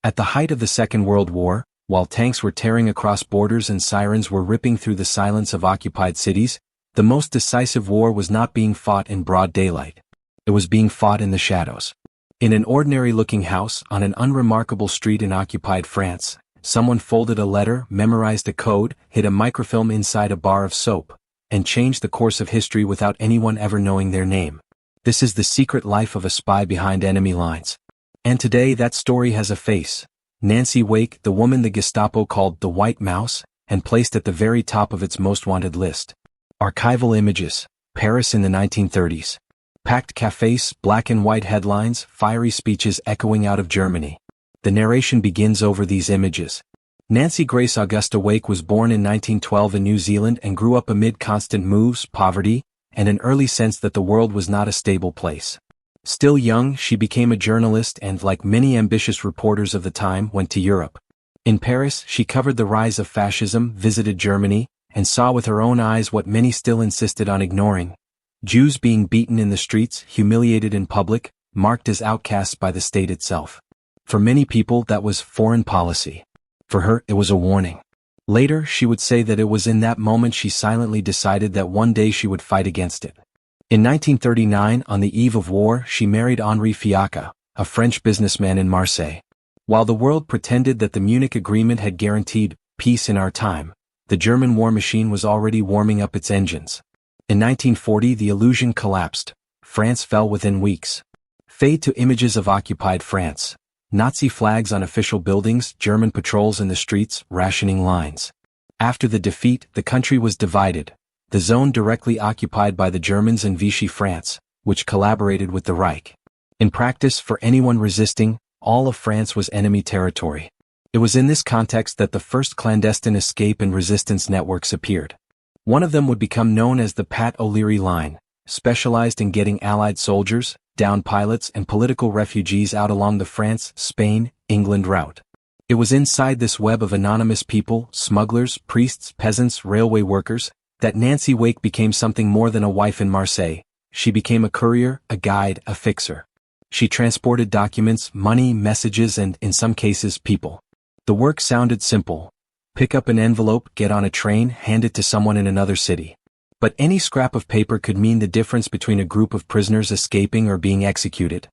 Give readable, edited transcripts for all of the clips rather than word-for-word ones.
At the height of the Second World War, while tanks were tearing across borders and sirens were ripping through the silence of occupied cities, the most decisive war was not being fought in broad daylight. It was being fought in the shadows. In an ordinary-looking house on an unremarkable street in occupied France, someone folded a letter, memorized a code, hid a microfilm inside a bar of soap, and changed the course of history without anyone ever knowing their name. This is the secret life of a spy behind enemy lines. And today that story has a face. Nancy Wake, the woman the Gestapo called the White Mouse, and placed at the very top of its most wanted list. Archival images. Paris in the 1930s. Packed cafes, black and white headlines, fiery speeches echoing out of Germany. The narration begins over these images. Nancy Grace Augusta Wake was born in 1912 in New Zealand and grew up amid constant moves, poverty, and an early sense that the world was not a stable place. Still young, she became a journalist and, like many ambitious reporters of the time, went to Europe. In Paris, she covered the rise of fascism, visited Germany, and saw with her own eyes what many still insisted on ignoring: Jews being beaten in the streets, humiliated in public, marked as outcasts by the state itself. For many people, that was foreign policy. For her, it was a warning. Later, she would say that it was in that moment she silently decided that one day she would fight against it. In 1939, on the eve of war, she married Henri Fiacca, a French businessman in Marseille. While the world pretended that the Munich Agreement had guaranteed peace in our time, the German war machine was already warming up its engines. In 1940, the illusion collapsed. France fell within weeks. Fade to images of occupied France. Nazi flags on official buildings, German patrols in the streets, rationing lines. After the defeat, the country was divided. The zone directly occupied by the Germans and Vichy France, which collaborated with the Reich. In practice, for anyone resisting, all of France was enemy territory. It was in this context that the first clandestine escape and resistance networks appeared. One of them would become known as the Pat O'Leary Line, specialized in getting Allied soldiers, downed pilots, and political refugees out along the France, Spain, England route. It was inside this web of anonymous people, smugglers, priests, peasants, railway workers, that Nancy Wake became something more than a wife in Marseille. She became a courier, a guide, a fixer. She transported documents, money, messages, and, in some cases, people. The work sounded simple. Pick up an envelope, get on a train, hand it to someone in another city. But any scrap of paper could mean the difference between a group of prisoners escaping or being executed.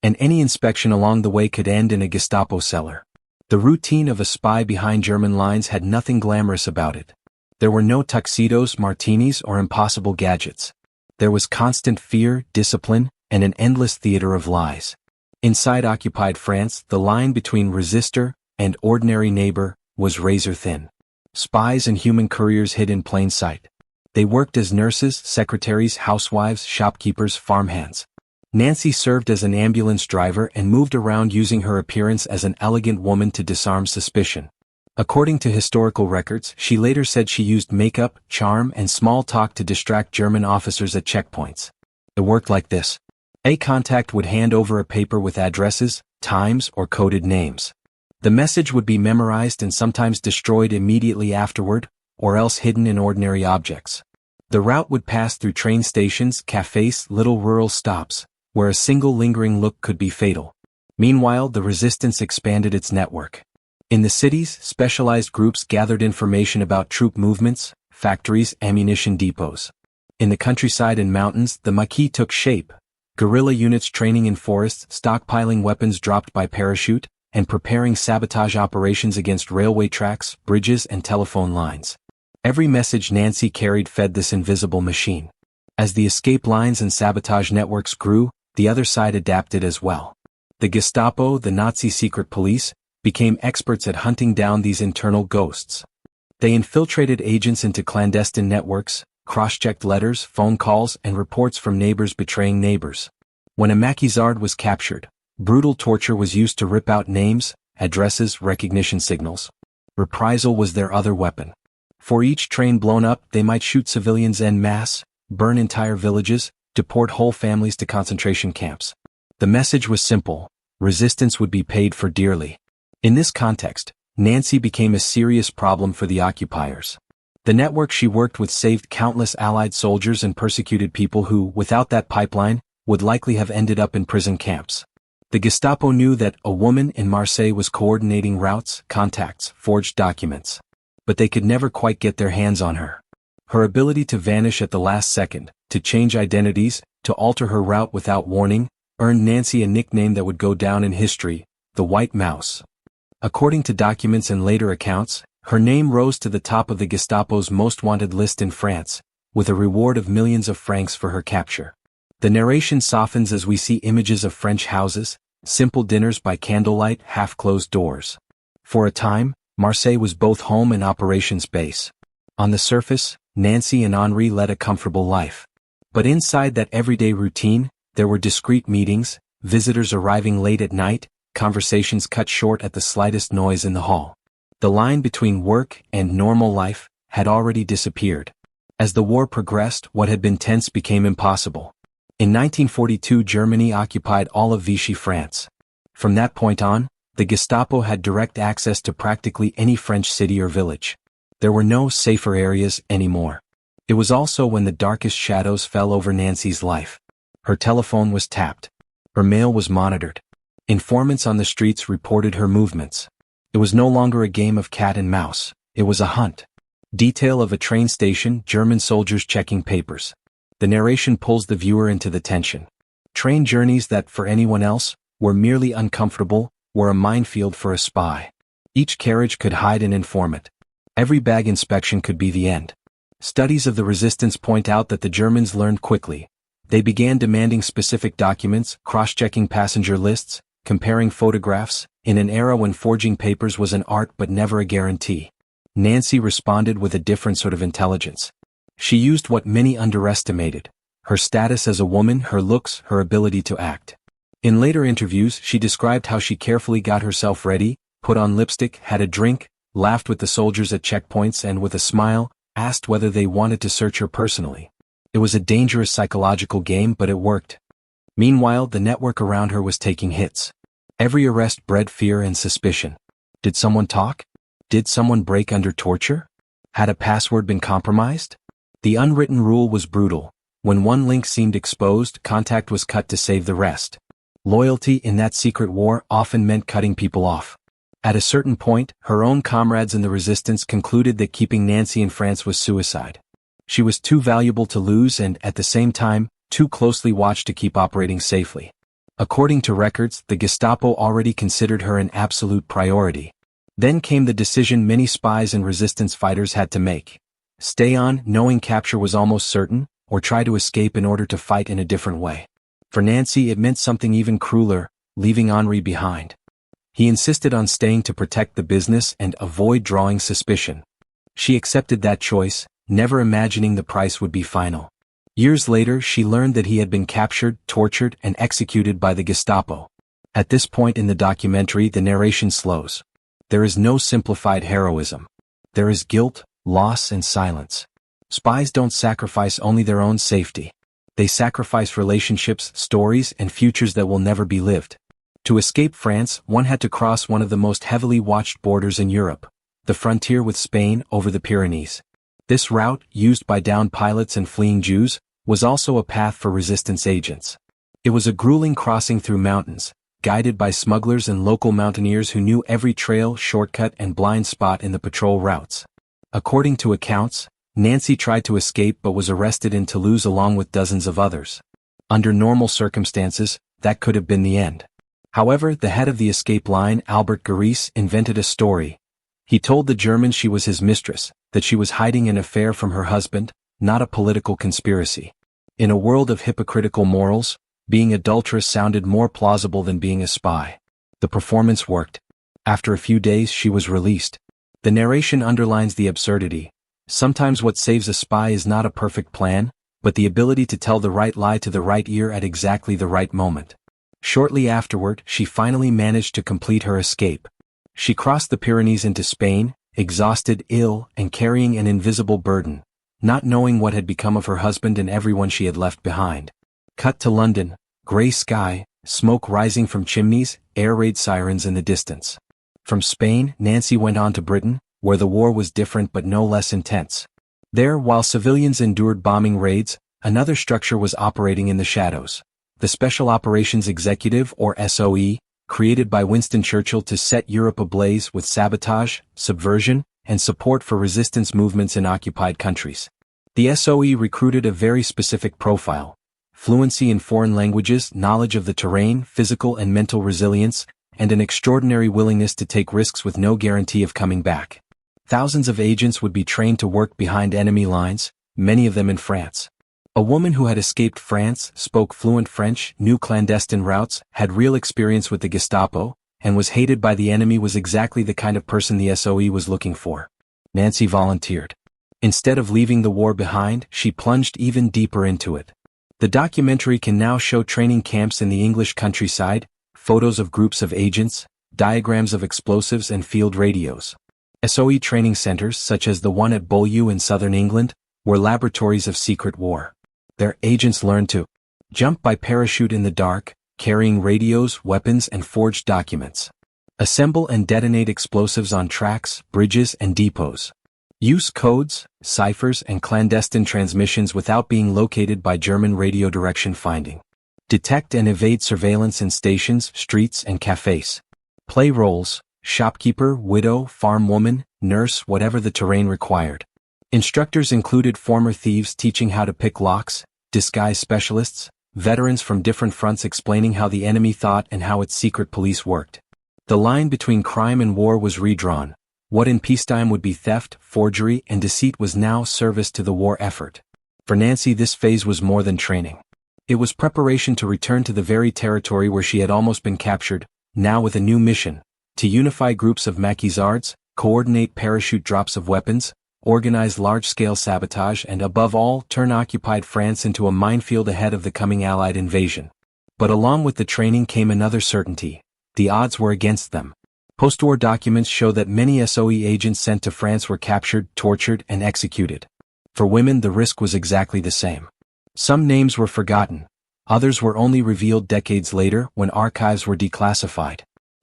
And any inspection along the way could end in a Gestapo cellar. The routine of a spy behind German lines had nothing glamorous about it. There were no tuxedos, martinis, or impossible gadgets. There was constant fear, discipline, and an endless theater of lies. Inside occupied France, the line between resistor and ordinary neighbor was razor thin. Spies and human couriers hid in plain sight. They worked as nurses, secretaries, housewives, shopkeepers, farmhands. Nancy served as an ambulance driver and moved around using her appearance as an elegant woman to disarm suspicion. According to historical records, she later said she used makeup, charm, and small talk to distract German officers at checkpoints. It worked like this. A contact would hand over a paper with addresses, times, or coded names. The message would be memorized and sometimes destroyed immediately afterward, or else hidden in ordinary objects. The route would pass through train stations, cafes, little rural stops, where a single lingering look could be fatal. Meanwhile, the resistance expanded its network. In the cities, specialized groups gathered information about troop movements, factories, ammunition depots. In the countryside and mountains, the maquis took shape. Guerrilla units training in forests, stockpiling weapons dropped by parachute, and preparing sabotage operations against railway tracks, bridges, and telephone lines. Every message Nancy carried fed this invisible machine. As the escape lines and sabotage networks grew, the other side adapted as well. The Gestapo, the Nazi secret police, became experts at hunting down these internal ghosts. They infiltrated agents into clandestine networks, cross-checked letters, phone calls, and reports from neighbors betraying neighbors. When a maquisard was captured, brutal torture was used to rip out names, addresses, recognition signals. Reprisal was their other weapon. For each train blown up, they might shoot civilians en masse, burn entire villages, deport whole families to concentration camps. The message was simple: resistance would be paid for dearly. In this context, Nancy became a serious problem for the occupiers. The network she worked with saved countless Allied soldiers and persecuted people who, without that pipeline, would likely have ended up in prison camps. The Gestapo knew that a woman in Marseille was coordinating routes, contacts, forged documents. But they could never quite get their hands on her. Her ability to vanish at the last second, to change identities, to alter her route without warning, earned Nancy a nickname that would go down in history, the White Mouse. According to documents and later accounts, her name rose to the top of the Gestapo's most wanted list in France, with a reward of millions of francs for her capture. The narration softens as we see images of French houses, simple dinners by candlelight, half-closed doors. For a time, Marseille was both home and operations base. On the surface, Nancy and Henri led a comfortable life. But inside that everyday routine, there were discreet meetings, visitors arriving late at night, conversations cut short at the slightest noise in the hall. The line between work and normal life had already disappeared. As the war progressed, what had been tense became impossible. In 1942, Germany occupied all of Vichy France. From that point on, the Gestapo had direct access to practically any French city or village. There were no safer areas anymore. It was also when the darkest shadows fell over Nancy's life. Her telephone was tapped. Her mail was monitored. Informants on the streets reported her movements. It was no longer a game of cat and mouse. It was a hunt. Detail of a train station, German soldiers checking papers. The narration pulls the viewer into the tension. Train journeys that, for anyone else, were merely uncomfortable, were a minefield for a spy. Each carriage could hide an informant. Every bag inspection could be the end. Studies of the resistance point out that the Germans learned quickly. They began demanding specific documents, cross-checking passenger lists, comparing photographs, in an era when forging papers was an art but never a guarantee. Nancy responded with a different sort of intelligence. She used what many underestimated: her status as a woman, her looks, her ability to act. In later interviews, she described how she carefully got herself ready, put on lipstick, had a drink, laughed with the soldiers at checkpoints and with a smile, asked whether they wanted to search her personally. It was a dangerous psychological game, but it worked. Meanwhile, the network around her was taking hits. Every arrest bred fear and suspicion. Did someone talk? Did someone break under torture? Had a password been compromised? The unwritten rule was brutal. When one link seemed exposed, contact was cut to save the rest. Loyalty in that secret war often meant cutting people off. At a certain point, her own comrades in the resistance concluded that keeping Nancy in France was suicide. She was too valuable to lose and, at the same time, too closely watched to keep operating safely. According to records, the Gestapo already considered her an absolute priority. Then came the decision many spies and resistance fighters had to make. Stay on, knowing capture was almost certain, or try to escape in order to fight in a different way. For Nancy, it meant something even crueler: leaving Henri behind. He insisted on staying to protect the business and avoid drawing suspicion. She accepted that choice, never imagining the price would be final. Years later, she learned that he had been captured, tortured, and executed by the Gestapo. At this point in the documentary, the narration slows. There is no simplified heroism. There is guilt, loss, and silence. Spies don't sacrifice only their own safety. They sacrifice relationships, stories, and futures that will never be lived. To escape France, one had to cross one of the most heavily watched borders in Europe, the frontier with Spain over the Pyrenees. This route, used by downed pilots and fleeing Jews, was also a path for resistance agents. It was a grueling crossing through mountains, guided by smugglers and local mountaineers who knew every trail, shortcut, and blind spot in the patrol routes. According to accounts, Nancy tried to escape but was arrested in Toulouse along with dozens of others. Under normal circumstances, that could have been the end. However, the head of the escape line, Albert Garis, invented a story. He told the Germans she was his mistress, that she was hiding an affair from her husband, not a political conspiracy. In a world of hypocritical morals, being adulterous sounded more plausible than being a spy. The performance worked. After a few days, she was released. The narration underlines the absurdity. Sometimes what saves a spy is not a perfect plan, but the ability to tell the right lie to the right ear at exactly the right moment. Shortly afterward, she finally managed to complete her escape. She crossed the Pyrenees into Spain, exhausted, ill, and carrying an invisible burden, not knowing what had become of her husband and everyone she had left behind. Cut to London, gray sky, smoke rising from chimneys, air raid sirens in the distance. From Spain, Nancy went on to Britain, where the war was different but no less intense. There, while civilians endured bombing raids, another structure was operating in the shadows. the Special Operations Executive or SOE, created by Winston Churchill to set Europe ablaze with sabotage, subversion, and support for resistance movements in occupied countries. The SOE recruited a very specific profile: fluency in foreign languages, knowledge of the terrain, physical and mental resilience, and an extraordinary willingness to take risks with no guarantee of coming back. Thousands of agents would be trained to work behind enemy lines, many of them in France. A woman who had escaped France, spoke fluent French, knew clandestine routes, had real experience with the Gestapo, and was hated by the enemy was exactly the kind of person the SOE was looking for. Nancy volunteered. Instead of leaving the war behind, she plunged even deeper into it. The documentary can now show training camps in the English countryside, photos of groups of agents, diagrams of explosives and field radios. SOE training centers, such as the one at Beaulieu in southern England, were laboratories of secret war. Their agents learned to jump by parachute in the dark, carrying radios, weapons, and forged documents. Assemble and detonate explosives on tracks, bridges, and depots. Use codes, ciphers, and clandestine transmissions without being located by German radio direction finding. Detect and evade surveillance in stations, streets, and cafes. Play roles: shopkeeper, widow, farm woman, nurse, whatever the terrain required. Instructors included former thieves teaching how to pick locks, disguise specialists, veterans from different fronts explaining how the enemy thought and how its secret police worked. The line between crime and war was redrawn. What in peacetime would be theft, forgery, and deceit was now service to the war effort. For Nancy, this phase was more than training. It was preparation to return to the very territory where she had almost been captured, now with a new mission: to unify groups of maquisards, coordinate parachute drops of weapons, organize large-scale sabotage, and above all, turn occupied France into a minefield ahead of the coming Allied invasion. But along with the training came another certainty: the odds were against them. Post-war documents show that many SOE agents sent to France were captured, tortured, and executed. For women, the risk was exactly the same. Some names were forgotten. Others were only revealed decades later when archives were declassified.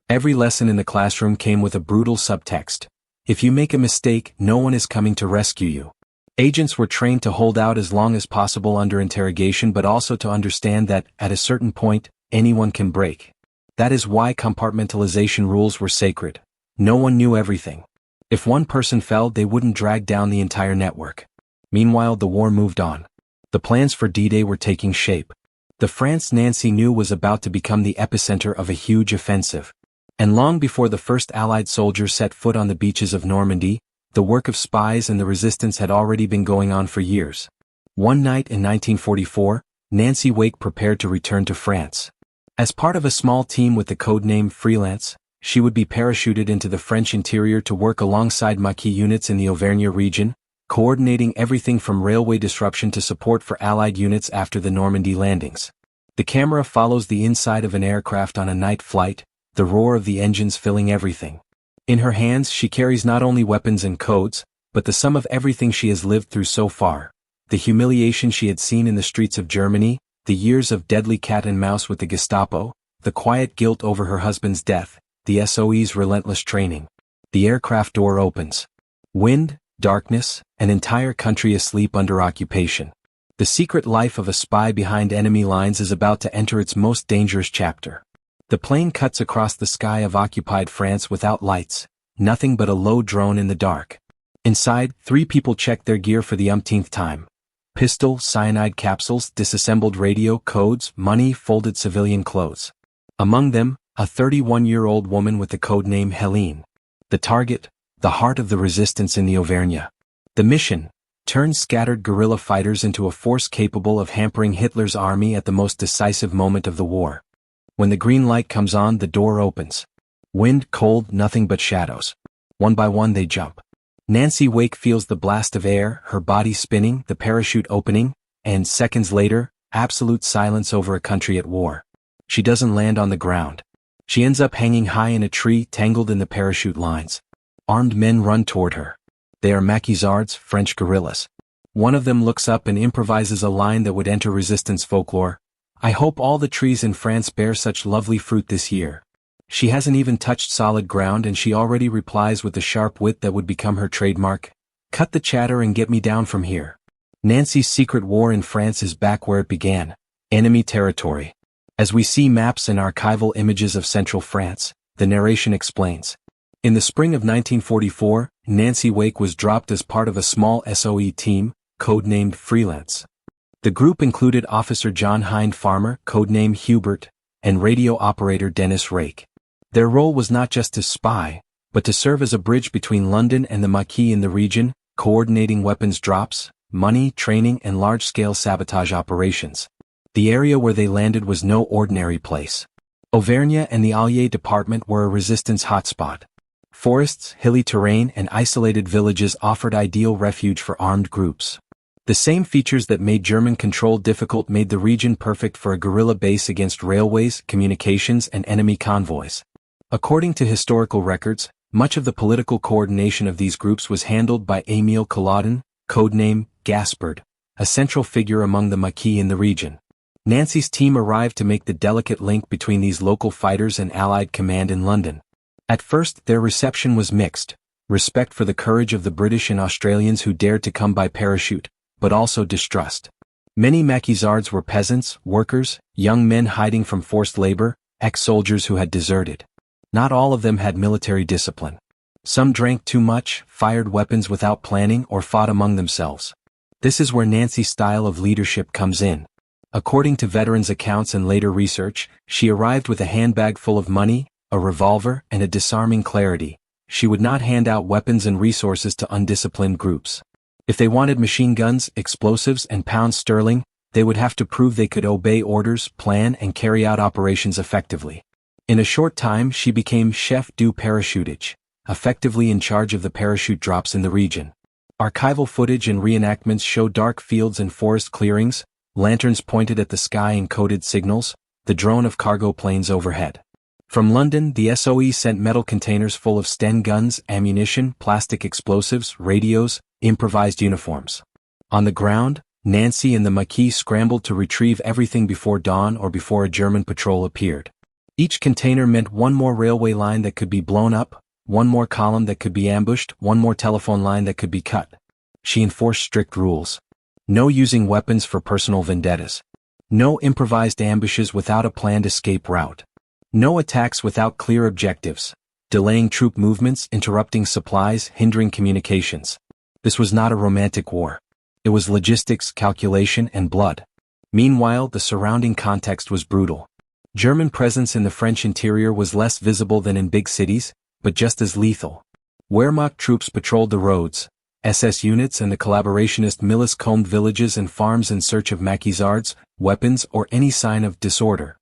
Every lesson in the classroom came with a brutal subtext: if you make a mistake, no one is coming to rescue you. Agents were trained to hold out as long as possible under interrogation, but also to understand that, at a certain point, anyone can break. That is why compartmentalization rules were sacred. No one knew everything. If one person fell, they wouldn't drag down the entire network. Meanwhile, the war moved on. The plans for D-Day were taking shape. The France Nancy knew was about to become the epicenter of a huge offensive. And long before the first Allied soldiers set foot on the beaches of Normandy, the work of spies and the resistance had already been going on for years. One night in 1944, Nancy Wake prepared to return to France. As part of a small team with the codename Freelance, she would be parachuted into the French interior to work alongside Maquis units in the Auvergne region, coordinating everything from railway disruption to support for Allied units after the Normandy landings. The camera follows the inside of an aircraft on a night flight, the roar of the engines filling everything. In her hands she carries not only weapons and codes, but the sum of everything she has lived through so far: the humiliation she had seen in the streets of Germany, the years of deadly cat and mouse with the Gestapo, the quiet guilt over her husband's death, the SOE's relentless training. The aircraft door opens. Wind, darkness, an entire country asleep under occupation. The secret life of a spy behind enemy lines is about to enter its most dangerous chapter. The plane cuts across the sky of occupied France without lights, nothing but a low drone in the dark. Inside, 3 people check their gear for the umpteenth time. Pistol, cyanide capsules, disassembled radio, codes, money, folded civilian clothes. Among them, a 31-year-old woman with the codename Helene. The target, the heart of the resistance in the Auvergne. The mission: turn scattered guerrilla fighters into a force capable of hampering Hitler's army at the most decisive moment of the war. When the green light comes on, the door opens. Wind, cold, nothing but shadows. One by one they jump. Nancy Wake feels the blast of air, her body spinning, the parachute opening, and seconds later, absolute silence over a country at war. She doesn't land on the ground. She ends up hanging high in a tree, tangled in the parachute lines. Armed men run toward her. They are maquisards, French guerrillas. One of them looks up and improvises a line that would enter resistance folklore: "I hope all the trees in France bear such lovely fruit this year." She hasn't even touched solid ground and she already replies with the sharp wit that would become her trademark: "Cut the chatter and get me down from here." Nancy's secret war in France is back where it began. Enemy territory. As we see maps and archival images of central France, the narration explains. In the spring of 1944, Nancy Wake was dropped as part of a small SOE team, codenamed Freelance. The group included Officer John Hind Farmer, codename Hubert, and radio operator Dennis Rake. Their role was not just to spy, but to serve as a bridge between London and the Maquis in the region, coordinating weapons drops, money, training, and large-scale sabotage operations. The area where they landed was no ordinary place. Auvergne and the Allier department were a resistance hotspot. Forests, hilly terrain, and isolated villages offered ideal refuge for armed groups. The same features that made German control difficult made the region perfect for a guerrilla base against railways, communications, and enemy convoys. According to historical records, much of the political coordination of these groups was handled by Émile Culloden, codename Gaspard, a central figure among the Maquis in the region. Nancy's team arrived to make the delicate link between these local fighters and Allied command in London. At first, their reception was mixed, respect for the courage of the British and Australians who dared to come by parachute, but also distrust. Many Maquisards were peasants, workers, young men hiding from forced labor, ex-soldiers who had deserted. Not all of them had military discipline. Some drank too much, fired weapons without planning, or fought among themselves. This is where Nancy's style of leadership comes in. According to veterans' accounts and later research, she arrived with a handbag full of money, a revolver, and a disarming clarity. She would not hand out weapons and resources to undisciplined groups. If they wanted machine guns, explosives, and pounds sterling, they would have to prove they could obey orders, plan, and carry out operations effectively. In a short time, she became chef du parachutage, effectively in charge of the parachute drops in the region. Archival footage and reenactments show dark fields and forest clearings, lanterns pointed at the sky and coded signals, the drone of cargo planes overhead. From London, the SOE sent metal containers full of Sten guns, ammunition, plastic explosives, radios, improvised uniforms. On the ground, Nancy and the Maquis scrambled to retrieve everything before dawn or before a German patrol appeared. Each container meant one more railway line that could be blown up, one more column that could be ambushed, one more telephone line that could be cut. She enforced strict rules. No using weapons for personal vendettas. No improvised ambushes without a planned escape route. No attacks without clear objectives, delaying troop movements, interrupting supplies, hindering communications. This was not a romantic war. It was logistics, calculation, and blood. Meanwhile, the surrounding context was brutal. German presence in the French interior was less visible than in big cities, but just as lethal. Wehrmacht troops patrolled the roads. SS units and the collaborationist milice combed villages and farms in search of Maquisards, weapons, or any sign of disorder.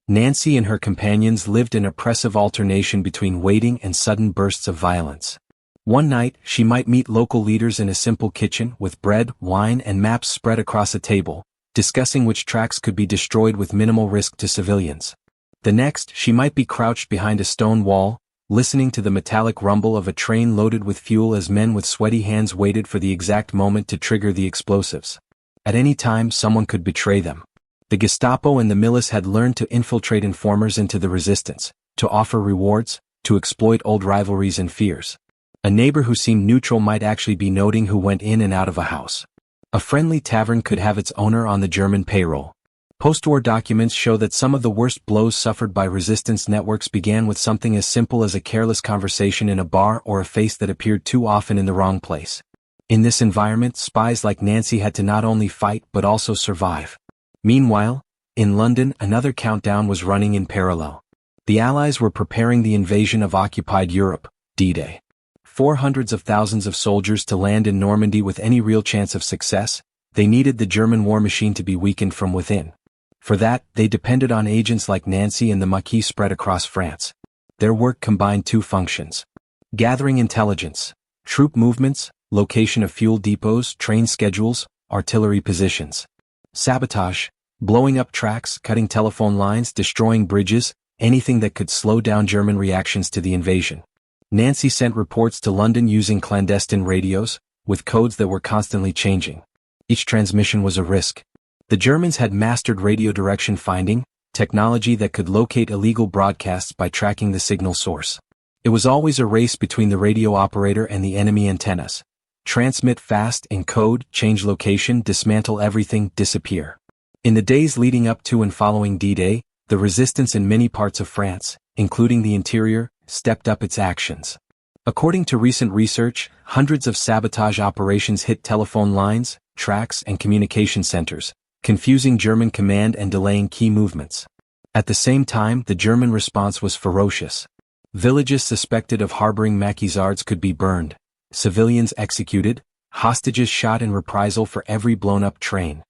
Nancy and her companions lived in oppressive alternation between waiting and sudden bursts of violence. One night, she might meet local leaders in a simple kitchen with bread, wine, and maps spread across a table, discussing which tracks could be destroyed with minimal risk to civilians. The next, she might be crouched behind a stone wall, listening to the metallic rumble of a train loaded with fuel as men with sweaty hands waited for the exact moment to trigger the explosives. At any time, someone could betray them. The Gestapo and the milice had learned to infiltrate informers into the resistance, to offer rewards, to exploit old rivalries and fears. A neighbor who seemed neutral might actually be noting who went in and out of a house. A friendly tavern could have its owner on the German payroll. Post-war documents show that some of the worst blows suffered by resistance networks began with something as simple as a careless conversation in a bar or a face that appeared too often in the wrong place. In this environment, spies like Nancy had to not only fight but also survive. Meanwhile, in London, another countdown was running in parallel. The Allies were preparing the invasion of occupied Europe, D-Day. 400s of thousands of soldiers to land in Normandy with any real chance of success, they needed the German war machine to be weakened from within. For that, they depended on agents like Nancy and the Maquis spread across France. Their work combined two functions: gathering intelligence, troop movements, location of fuel depots, train schedules, artillery positions; sabotage, blowing up tracks, cutting telephone lines, destroying bridges, anything that could slow down German reactions to the invasion. Nancy sent reports to London using clandestine radios, with codes that were constantly changing. Each transmission was a risk. The Germans had mastered radio direction finding, technology that could locate illegal broadcasts by tracking the signal source. It was always a race between the radio operator and the enemy antennas. Transmit fast, encode, change location, dismantle everything, disappear. In the days leading up to and following D-Day, The resistance in many parts of France, including the interior, stepped up its actions. According to recent research, hundreds of sabotage operations hit telephone lines, tracks, and communication centers, confusing German command and delaying key movements. At the same time, the German response was ferocious. Villages suspected of harboring maquisards could be burned, civilians executed, hostages shot in reprisal for every blown-up train.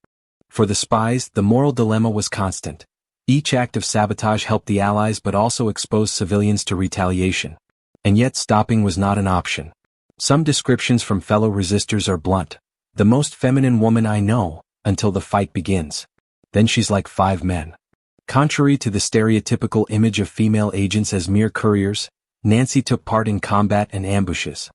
For the spies, the moral dilemma was constant. Each act of sabotage helped the Allies but also exposed civilians to retaliation. And yet stopping was not an option. Some descriptions from fellow resistors are blunt. The most feminine woman I know, until the fight begins. Then she's like 5 men. Contrary to the stereotypical image of female agents as mere couriers, Nancy took part in combat and ambushes.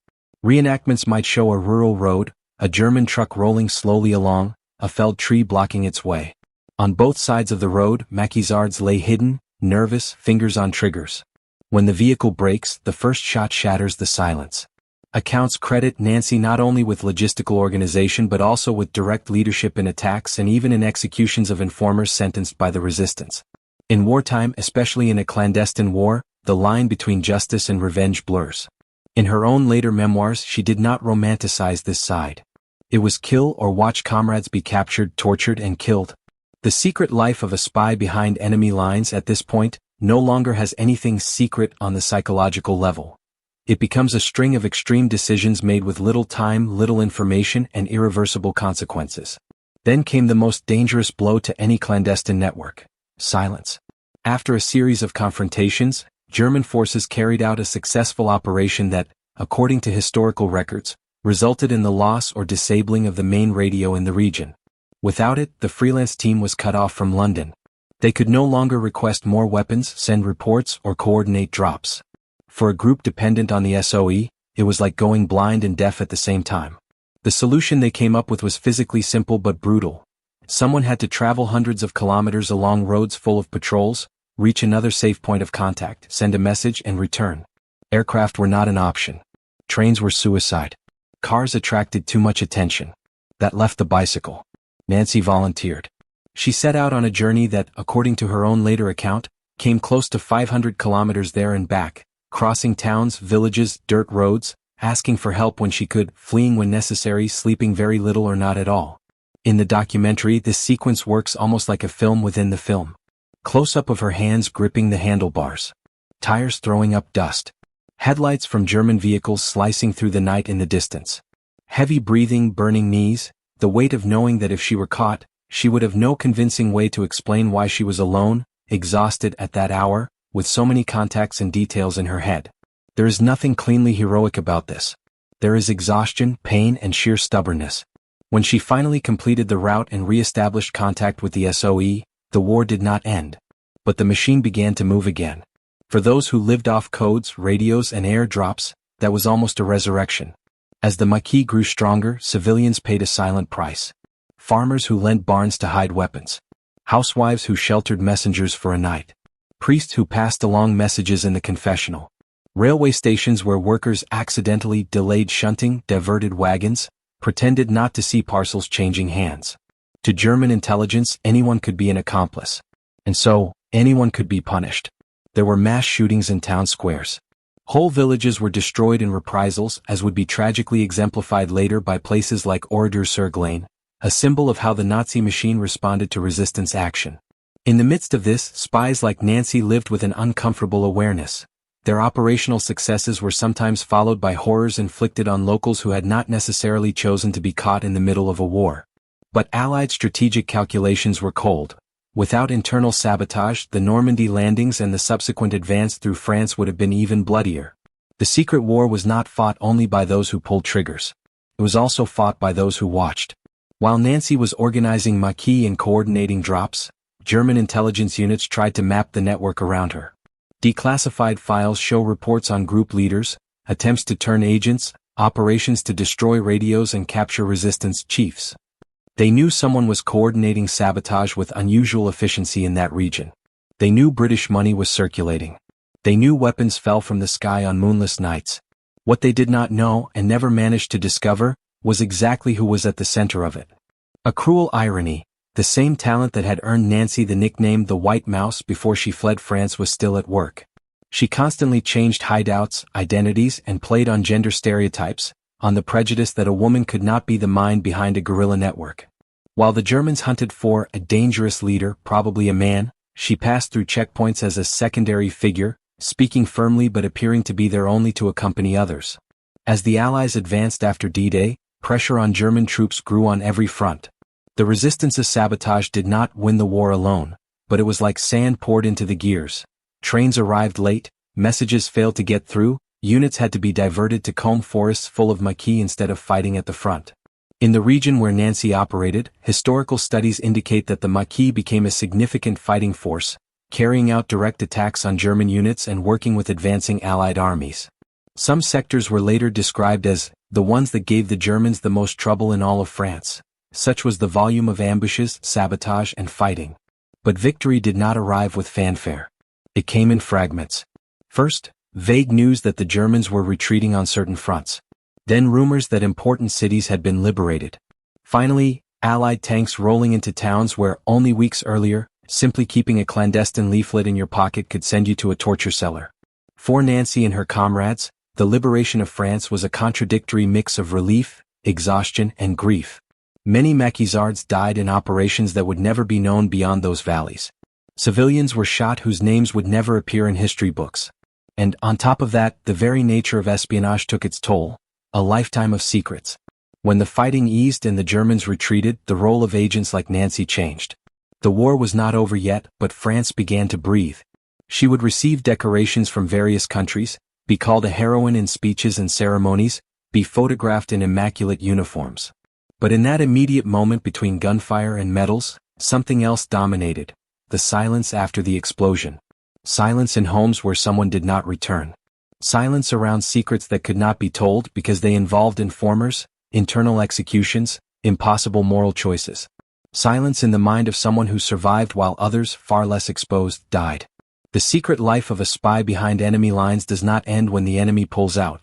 Reenactments might show a rural road, a German truck rolling slowly along, a felled tree blocking its way. On both sides of the road, maquisards lay hidden, nervous, fingers on triggers. When the vehicle brakes, the first shot shatters the silence. Accounts credit Nancy not only with logistical organization but also with direct leadership in attacks and even in executions of informers sentenced by the resistance. In wartime, especially in a clandestine war, the line between justice and revenge blurs. In her own later memoirs, she did not romanticize this side. It was kill or watch comrades be captured, tortured, and killed. The secret life of a spy behind enemy lines at this point no longer has anything secret on the psychological level. It becomes a string of extreme decisions made with little time, little information, and irreversible consequences. Then came the most dangerous blow to any clandestine network: silence. After a series of confrontations, German forces carried out a successful operation that, according to historical records, resulted in the loss or disabling of the main radio in the region. Without it, the freelance team was cut off from London. They could no longer request more weapons, send reports, or coordinate drops. For a group dependent on the SOE, it was like going blind and deaf at the same time. The solution they came up with was physically simple but brutal. Someone had to travel hundreds of kilometers along roads full of patrols, reach another safe point of contact, send a message, and return. Aircraft were not an option. Trains were suicide. Cars attracted too much attention. That left the bicycle. Nancy volunteered. She set out on a journey that, according to her own later account, came close to 500 kilometers there and back, crossing towns, villages, dirt roads, asking for help when she could, fleeing when necessary, sleeping very little or not at all. In the documentary, this sequence works almost like a film within the film. Close-up of her hands gripping the handlebars. Tires throwing up dust. Headlights from German vehicles slicing through the night in the distance. Heavy breathing, burning knees, the weight of knowing that if she were caught, she would have no convincing way to explain why she was alone, exhausted at that hour, with so many contacts and details in her head. There is nothing cleanly heroic about this. There is exhaustion, pain, and sheer stubbornness. When she finally completed the route and re-established contact with the SOE, the war did not end. But the machine began to move again. For those who lived off codes, radios, and airdrops, that was almost a resurrection. As the maquis grew stronger, civilians paid a silent price. Farmers who lent barns to hide weapons. Housewives who sheltered messengers for a night. Priests who passed along messages in the confessional. Railway stations where workers accidentally delayed shunting, diverted wagons, pretended not to see parcels changing hands. To German intelligence, anyone could be an accomplice. And so, anyone could be punished. There were mass shootings in town squares. Whole villages were destroyed in reprisals, as would be tragically exemplified later by places like Oradour-sur-Glane, a symbol of how the Nazi machine responded to resistance action. In the midst of this, spies like Nancy lived with an uncomfortable awareness. Their operational successes were sometimes followed by horrors inflicted on locals who had not necessarily chosen to be caught in the middle of a war. But Allied strategic calculations were cold. Without internal sabotage, the Normandy landings and the subsequent advance through France would have been even bloodier. The secret war was not fought only by those who pulled triggers. It was also fought by those who watched. While Nancy was organizing maquis and coordinating drops, German intelligence units tried to map the network around her. Declassified files show reports on group leaders, attempts to turn agents, operations to destroy radios and capture resistance chiefs. They knew someone was coordinating sabotage with unusual efficiency in that region. They knew British money was circulating. They knew weapons fell from the sky on moonless nights. What they did not know, and never managed to discover, was exactly who was at the center of it. A cruel irony, The same talent that had earned Nancy the nickname the White Mouse before she fled France was still at work. She constantly changed hideouts, identities, and played on gender stereotypes, on the prejudice that a woman could not be the mind behind a guerrilla network. While the Germans hunted for a dangerous leader, probably a man, she passed through checkpoints as a secondary figure, speaking firmly but appearing to be there only to accompany others. As the Allies advanced after D-Day, pressure on German troops grew on every front. The resistance's sabotage did not win the war alone, but it was like sand poured into the gears. Trains arrived late, messages failed to get through, units had to be diverted to comb forests full of maquis instead of fighting at the front. In the region where Nancy operated, historical studies indicate that the maquis became a significant fighting force, carrying out direct attacks on German units and working with advancing Allied armies. Some sectors were later described as the ones that gave the Germans the most trouble in all of France. Such was the volume of ambushes, sabotage, and fighting. But victory did not arrive with fanfare. It came in fragments. First, vague news that the Germans were retreating on certain fronts. Then rumors that important cities had been liberated. Finally, Allied tanks rolling into towns where, only weeks earlier, simply keeping a clandestine leaflet in your pocket could send you to a torture cellar. For Nancy and her comrades, the liberation of France was a contradictory mix of relief, exhaustion, and grief. Many maquisards died in operations that would never be known beyond those valleys. Civilians were shot whose names would never appear in history books. And, on top of that, the very nature of espionage took its toll. A lifetime of secrets. When the fighting eased and the Germans retreated, the role of agents like Nancy changed. The war was not over yet, but France began to breathe. She would receive decorations from various countries, be called a heroine in speeches and ceremonies, be photographed in immaculate uniforms. But in that immediate moment between gunfire and medals, something else dominated. The silence after the explosion. Silence in homes where someone did not return. Silence around secrets that could not be told because they involved informers, internal executions, impossible moral choices. Silence in the mind of someone who survived while others, far less exposed, died. The secret life of a spy behind enemy lines does not end when the enemy pulls out.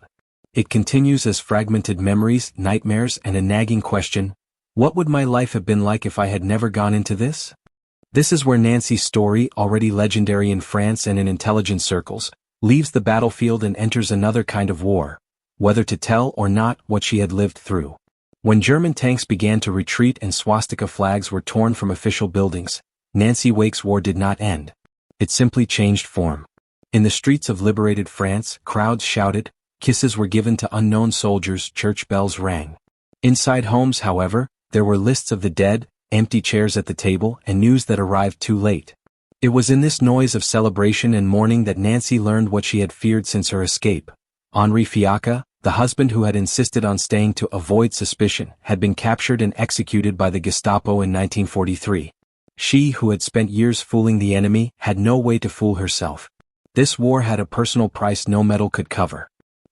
It continues as fragmented memories, nightmares, and a nagging question: what would my life have been like if I had never gone into this? This is where Nancy's story, already legendary in France and in intelligence circles, leaves the battlefield and enters another kind of war, whether to tell or not what she had lived through. When German tanks began to retreat and swastika flags were torn from official buildings, Nancy Wake's war did not end. It simply changed form. In the streets of liberated France, crowds shouted, kisses were given to unknown soldiers, church bells rang. Inside homes, however, there were lists of the dead, empty chairs at the table, and news that arrived too late. It was in this noise of celebration and mourning that Nancy learned what she had feared since her escape. Henri Fiacca, the husband who had insisted on staying to avoid suspicion, had been captured and executed by the Gestapo in 1943. She, who had spent years fooling the enemy, had no way to fool herself. This war had a personal price no medal could cover.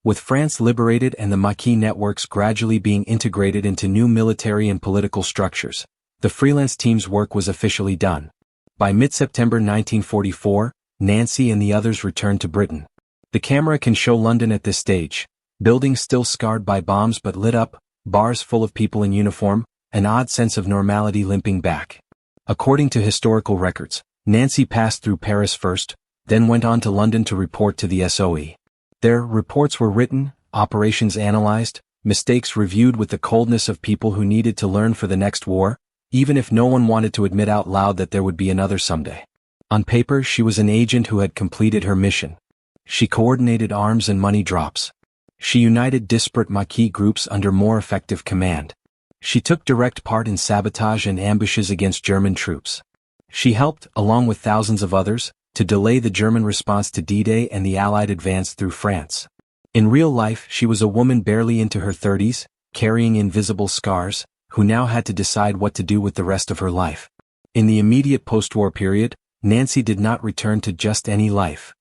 With France liberated and the maquis networks gradually being integrated into new military and political structures, the freelance team's work was officially done. By mid-September 1944, Nancy and the others returned to Britain. The camera can show London at this stage. Buildings still scarred by bombs but lit up, bars full of people in uniform, an odd sense of normality limping back. According to historical records, Nancy passed through Paris first, then went on to London to report to the SOE. There, reports were written, operations analyzed, mistakes reviewed with the coldness of people who needed to learn for the next war, even if no one wanted to admit out loud that there would be another someday. On paper, she was an agent who had completed her mission. She coordinated arms and money drops. She united disparate maquis groups under more effective command. She took direct part in sabotage and ambushes against German troops. She helped, along with thousands of others, to delay the German response to D-Day and the Allied advance through France. In real life, she was a woman barely into her 30s, carrying invisible scars, who now had to decide what to do with the rest of her life. In the immediate post-war period, Nancy did not return to just any life.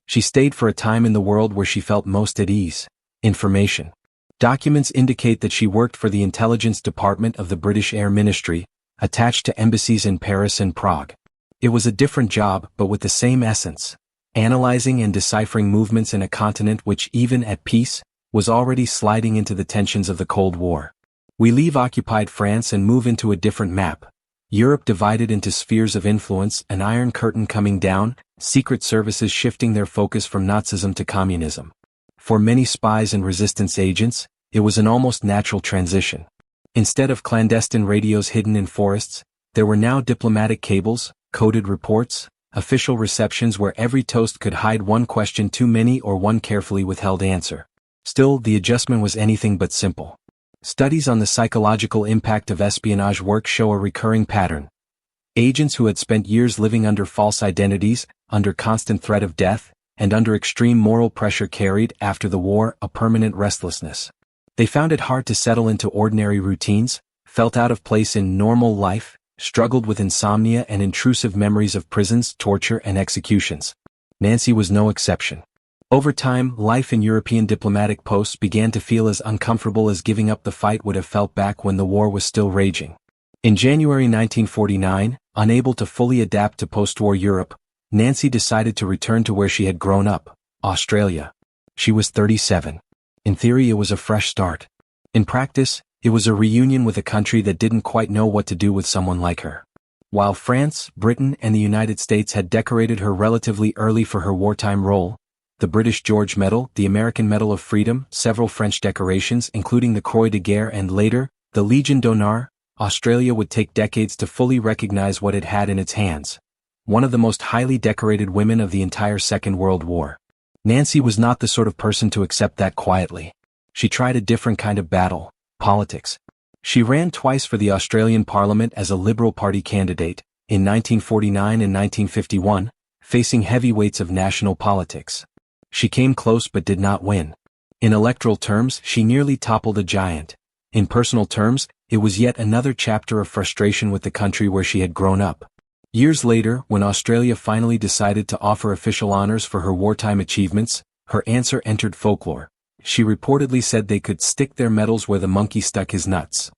She stayed for a time in the world where she felt most at ease: information. Documents indicate that she worked for the intelligence department of the British Air Ministry, attached to embassies in Paris and Prague. It was a different job, but with the same essence: analyzing and deciphering movements in a continent which, even at peace, was already sliding into the tensions of the Cold War. We leave occupied France and move into a different map. Europe divided into spheres of influence, an iron curtain coming down, secret services shifting their focus from Nazism to communism. For many spies and resistance agents, it was an almost natural transition. Instead of clandestine radios hidden in forests, there were now diplomatic cables, coded reports, official receptions where every toast could hide one question too many or one carefully withheld answer. Still, the adjustment was anything but simple. Studies on the psychological impact of espionage work show a recurring pattern. Agents who had spent years living under false identities, under constant threat of death, and under extreme moral pressure carried, after the war, a permanent restlessness. They found it hard to settle into ordinary routines, felt out of place in normal life, struggled with insomnia and intrusive memories of prisons, torture, and executions. Nancy was no exception. Over time, life in European diplomatic posts began to feel as uncomfortable as giving up the fight would have felt back when the war was still raging. In January 1949, unable to fully adapt to post-war Europe, Nancy decided to return to where she had grown up, Australia. She was 37. In theory, it was a fresh start. In practice, it was a reunion with a country that didn't quite know what to do with someone like her. While France, Britain, and the United States had decorated her relatively early for her wartime role, the British George Medal, the American Medal of Freedom, several French decorations including the Croix de Guerre and later, the Légion d'honneur, Australia would take decades to fully recognize what it had in its hands. One of the most highly decorated women of the entire Second World War. Nancy was not the sort of person to accept that quietly. She tried a different kind of battle, politics. She ran twice for the Australian Parliament as a Liberal Party candidate, in 1949 and 1951, facing heavyweights of national politics. She came close but did not win. In electoral terms, she nearly toppled a giant. In personal terms, it was yet another chapter of frustration with the country where she had grown up. Years later, when Australia finally decided to offer official honors for her wartime achievements, her answer entered folklore. She reportedly said they could stick their medals where the monkey stuck his nuts.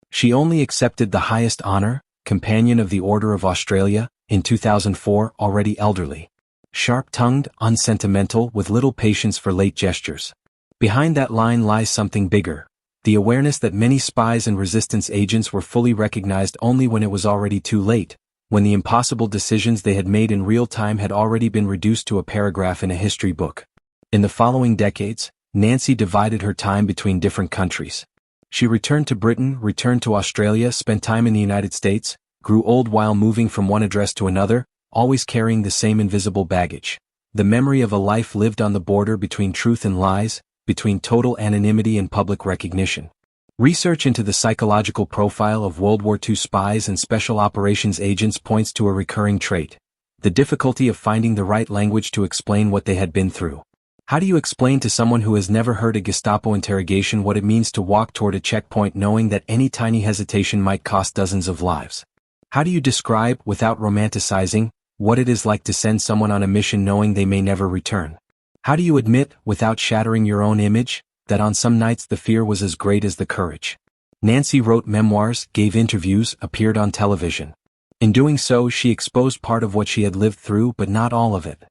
She only accepted the highest honor, Companion of the Order of Australia, in 2004, already elderly. Sharp-tongued, unsentimental, with little patience for late gestures. Behind that line lies something bigger. The awareness that many spies and resistance agents were fully recognized only when it was already too late, when the impossible decisions they had made in real time had already been reduced to a paragraph in a history book. In the following decades, Nancy divided her time between different countries. She returned to Britain, returned to Australia, spent time in the United States, grew old while moving from one address to another, always carrying the same invisible baggage. The memory of a life lived on the border between truth and lies, between total anonymity and public recognition. Research into the psychological profile of World War II spies and special operations agents points to a recurring trait: the difficulty of finding the right language to explain what they had been through. How do you explain to someone who has never heard a Gestapo interrogation what it means to walk toward a checkpoint knowing that any tiny hesitation might cost dozens of lives? How do you describe, without romanticizing, what it is like to send someone on a mission knowing they may never return? How do you admit, without shattering your own image, that on some nights the fear was as great as the courage? Nancy wrote memoirs, gave interviews, appeared on television. In doing so, she exposed part of what she had lived through, but not all of it.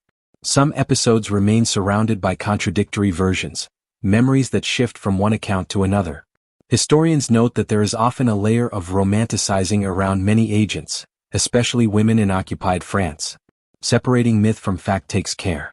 Some episodes remain surrounded by contradictory versions, memories that shift from one account to another. Historians note that there is often a layer of romanticizing around many agents, especially women in occupied France. Separating myth from fact takes care.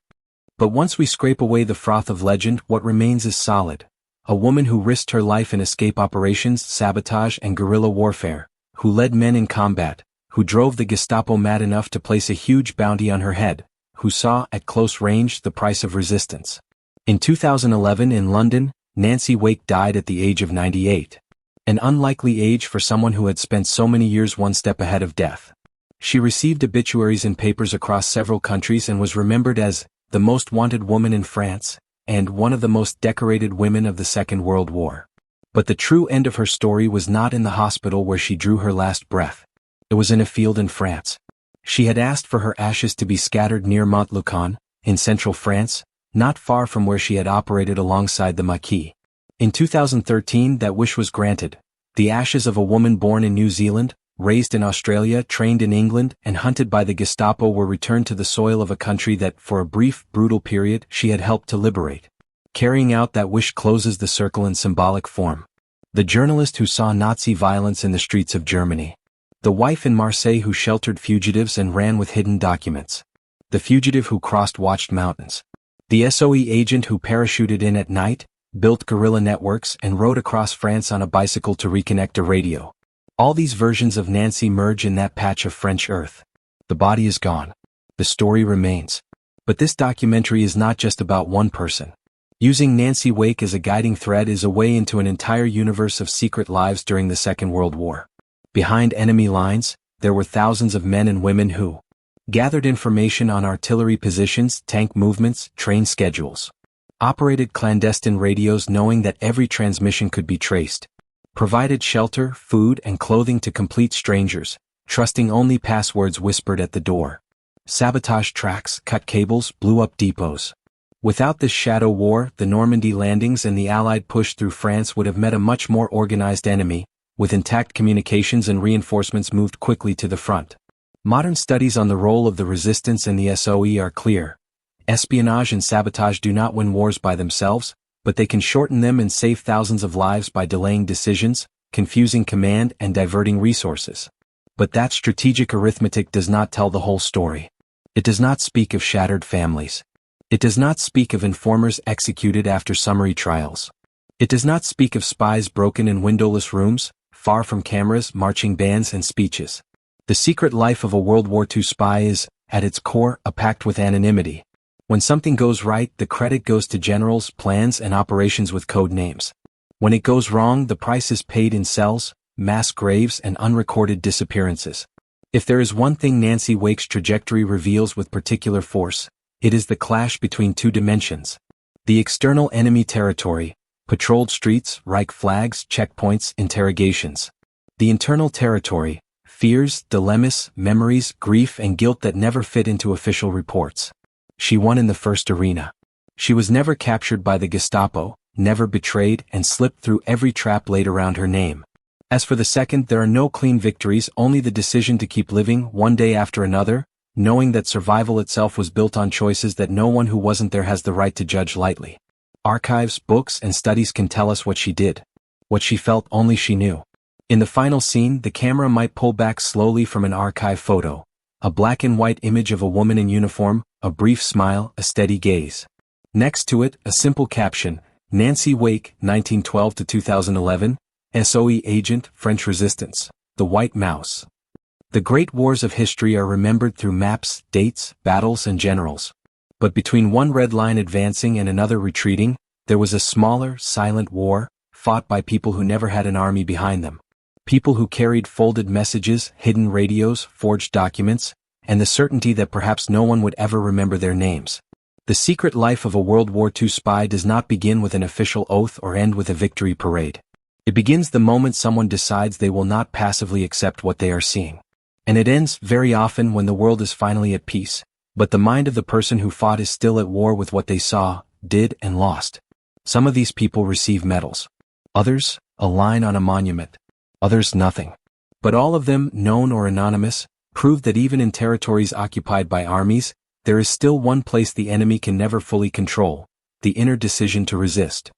But once we scrape away the froth of legend, what remains is solid. A woman who risked her life in escape operations, sabotage, and guerrilla warfare, who led men in combat, who drove the Gestapo mad enough to place a huge bounty on her head, who saw, at close range, the price of resistance. In 2011 in London, Nancy Wake died at the age of 98. An unlikely age for someone who had spent so many years one step ahead of death. She received obituaries in papers across several countries and was remembered as the most wanted woman in France, and one of the most decorated women of the Second World War. But the true end of her story was not in the hospital where she drew her last breath. It was in a field in France. She had asked for her ashes to be scattered near Montluçon, in central France, not far from where she had operated alongside the Maquis. In 2013 that wish was granted. The ashes of a woman born in New Zealand, raised in Australia, trained in England, and hunted by the Gestapo were returned to the soil of a country that, for a brief, brutal period, she had helped to liberate. Carrying out that wish closes the circle in symbolic form. The journalist who saw Nazi violence in the streets of Germany. The wife in Marseille who sheltered fugitives and ran with hidden documents. The fugitive who crossed watched mountains. The SOE agent who parachuted in at night, built guerrilla networks and rode across France on a bicycle to reconnect a radio. All these versions of Nancy merge in that patch of French earth. The body is gone. The story remains. But this documentary is not just about one person. Using Nancy Wake as a guiding thread is a way into an entire universe of secret lives during the Second World War. Behind enemy lines, there were thousands of men and women who gathered information on artillery positions, tank movements, train schedules. Operated clandestine radios knowing that every transmission could be traced. Provided shelter, food, and clothing to complete strangers, trusting only passwords whispered at the door. Sabotaged tracks, cut cables, blew up depots. Without this shadow war, the Normandy landings and the Allied push through France would have met a much more organized enemy, with intact communications and reinforcements moved quickly to the front. Modern studies on the role of the resistance and the SOE are clear. Espionage and sabotage do not win wars by themselves, but they can shorten them and save thousands of lives by delaying decisions, confusing command, and diverting resources. But that strategic arithmetic does not tell the whole story. It does not speak of shattered families. It does not speak of informers executed after summary trials. It does not speak of spies broken in windowless rooms, far from cameras, marching bands, and speeches. The secret life of a World War II spy is, at its core, a pact with anonymity. When something goes right, the credit goes to generals, plans, and operations with code names. When it goes wrong, the price is paid in cells, mass graves, and unrecorded disappearances. If there is one thing Nancy Wake's trajectory reveals with particular force, it is the clash between two dimensions. The external enemy territory, patrolled streets, Reich flags, checkpoints, interrogations. The internal territory, fears, dilemmas, memories, grief, and guilt that never fit into official reports. She won in the first arena. She was never captured by the Gestapo, never betrayed, and slipped through every trap laid around her name. As for the second, there are no clean victories, only the decision to keep living one day after another, knowing that survival itself was built on choices that no one who wasn't there has the right to judge lightly. Archives, books, and studies can tell us what she did. What she felt, only she knew. In the final scene, the camera might pull back slowly from an archive photo. A black and white image of a woman in uniform, a brief smile, a steady gaze. Next to it, a simple caption, Nancy Wake, 1912 to 2011, SOE agent, French resistance, the White Mouse. The great wars of history are remembered through maps, dates, battles, and generals. But between one red line advancing and another retreating, there was a smaller, silent war, fought by people who never had an army behind them. People who carried folded messages, hidden radios, forged documents, and the certainty that perhaps no one would ever remember their names. The secret life of a World War II spy does not begin with an official oath or end with a victory parade. It begins the moment someone decides they will not passively accept what they are seeing. And it ends, very often, when the world is finally at peace, but the mind of the person who fought is still at war with what they saw, did, and lost. Some of these people receive medals. Others, a line on a monument. Others, nothing. But all of them, known or anonymous, prove that even in territories occupied by armies, there is still one place the enemy can never fully control: the inner decision to resist.